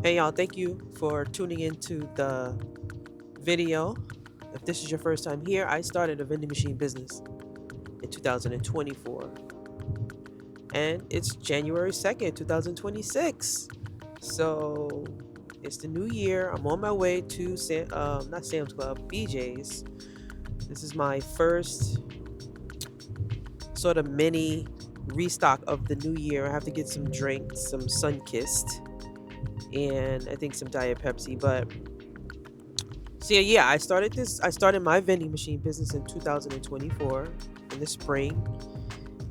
Hey y'all, thank you for tuning into the video. If this is your first time here, I started a vending machine business in 2024 and it's January 2nd, 2026. So it's the new year. I'm on my way to not Sam's Club, BJ's. This is my first sort of mini restock of the new year. I have to get some drinks, some Sunkissed, and I think some Diet Pepsi, but so yeah, I started my vending machine business in 2024 in the spring,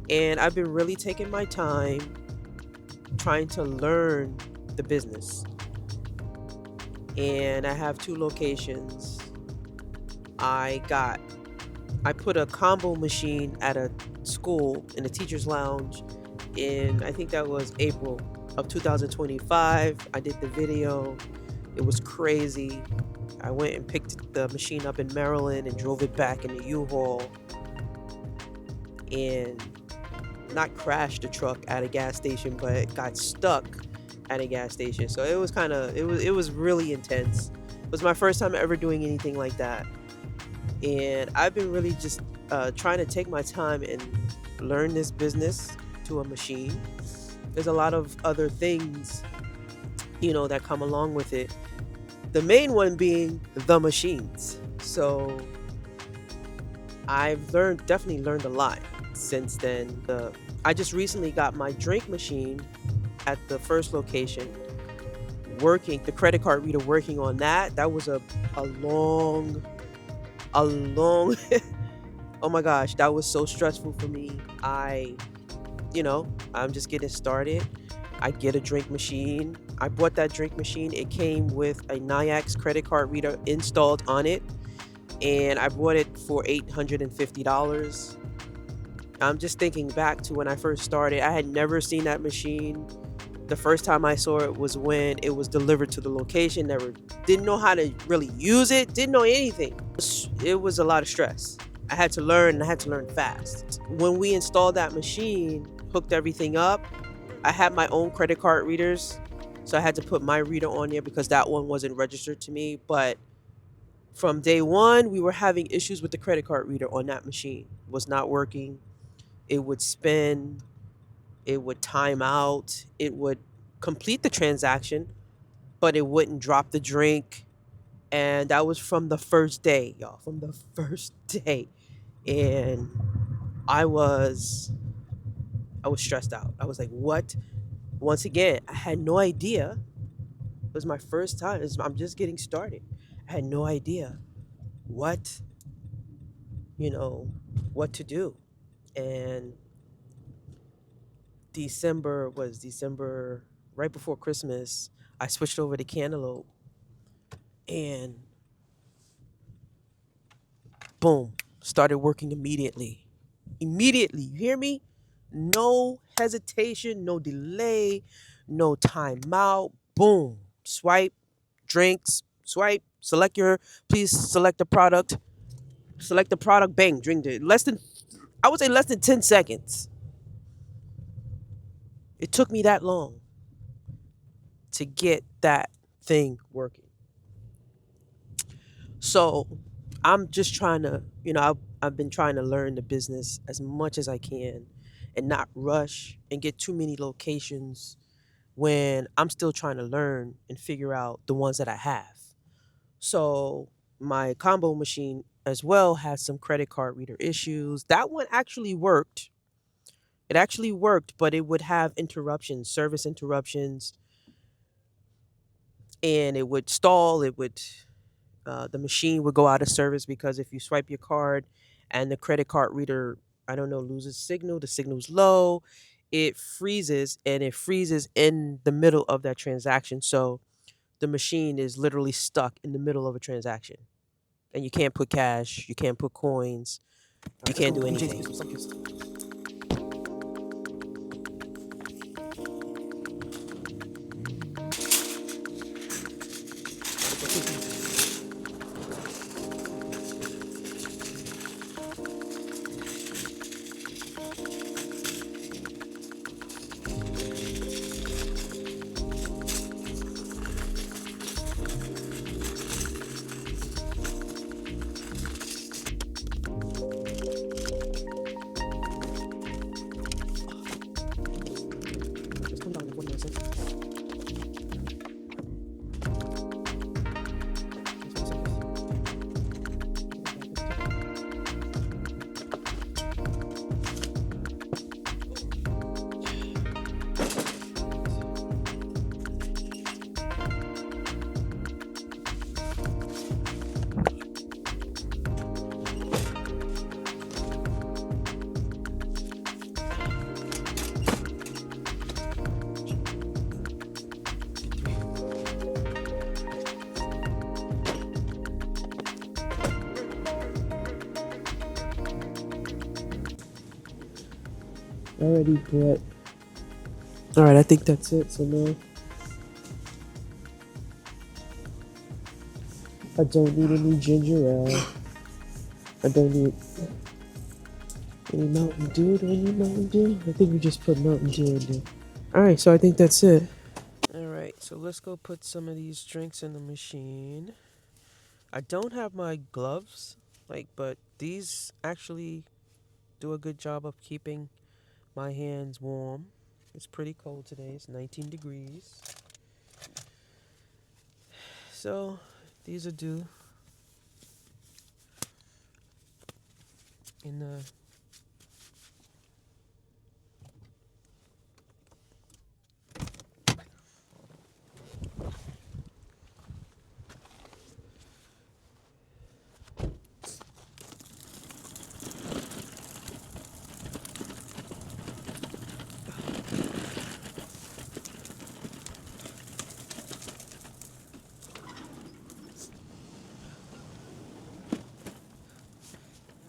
and I've been really taking my time trying to learn the business. And I have two locations. I got I put a combo machine at a school in a teacher's lounge in, I think that was April of 2025. I did the video. It was crazy. I went and picked the machine up in Maryland and drove it back in the U-Haul and not crashed the truck at a gas station, but it got stuck at a gas station. So it was it was really intense. It was my first time ever doing anything like that. And I've been really just trying to take my time and learn this business to a machine. There's a lot of other things, that come along with it. The main one being the machines. So definitely learned a lot since then. I just recently got my drink machine at the first location working, the credit card reader working on that. That was a long, a long, oh my gosh, that was so stressful for me. I'm just getting started. I get a drink machine. I bought that drink machine. It came with a Nayax credit card reader installed on it, and I bought it for $850. I'm just thinking back to when I first started. I had never seen that machine. The first time I saw it was when it was delivered to the location. Never didn't know how to really use it. Didn't know anything. It was a lot of stress. I had to learn, and I had to learn fast. When we installed that machine, hooked everything up, I had my own credit card readers. So I had to put my reader on there because that one wasn't registered to me. But from day one, we were having issues with the credit card reader on that machine. It was not working. It would spin. It would time out. It would complete the transaction, but it wouldn't drop the drink. And that was from the first day, y'all. From the first day. And I was I was stressed out. I was like, what? Once again, I had no idea. It was my first time. I'm just getting started. I had no idea what, you know, what to do. And December, right before Christmas, I switched over to Cantaloupe and boom, started working immediately. Immediately, you hear me? No hesitation, no delay, no timeout. Boom, swipe, drinks, swipe, please select the product, bang, drink it. I would say less than 10 seconds. It took me that long to get that thing working. So I'm just trying to, I've been trying to learn the business as much as I can and not rush and get too many locations when I'm still trying to learn and figure out the ones that I have. So my combo machine as well has some credit card reader issues. That one actually worked. It actually worked, but it would have interruptions, service interruptions, and it would stall. The machine would go out of service because if you swipe your card and the credit card reader, I don't know, loses signal, the signal's low, it freezes, and it freezes in the middle of that transaction. So the machine is literally stuck in the middle of a transaction. And you can't put cash, you can't put coins, you can't do anything. already bought. Alright, I think that's it. So now I don't need any ginger ale. I don't need any Mountain Dew. Do I need Mountain Dew? I think we just put Mountain Dew in there. Alright, so I think that's it. Alright, so let's go put some of these drinks in the machine. I don't have my gloves, but these actually do a good job of keeping my hands warm. It's pretty cold today. It's 19 degrees. So these are due in the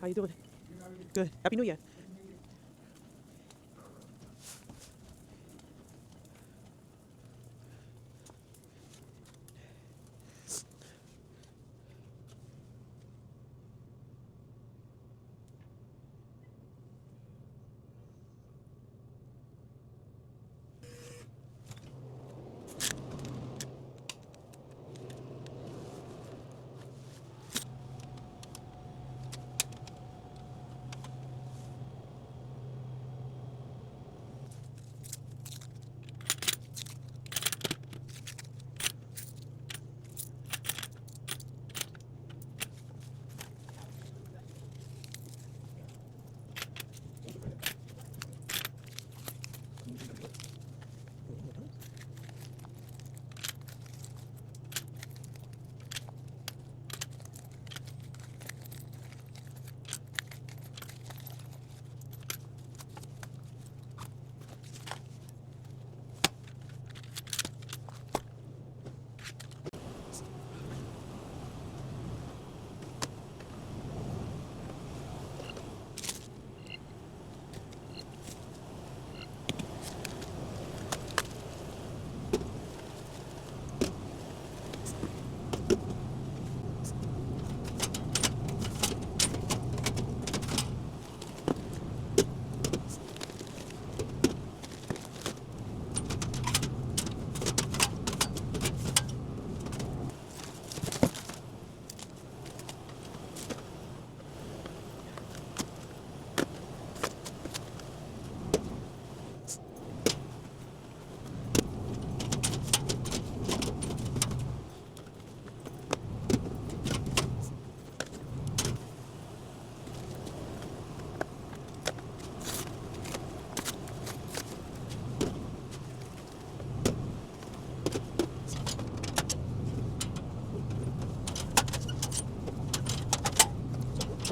How you doing? Good. Happy New Year.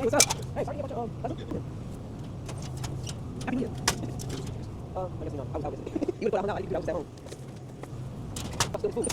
Hey, what's up? Hey, sorry to get a bunch of Happy New Year. I guess not. I was out. You would put out now. I was at home. I'm still cool.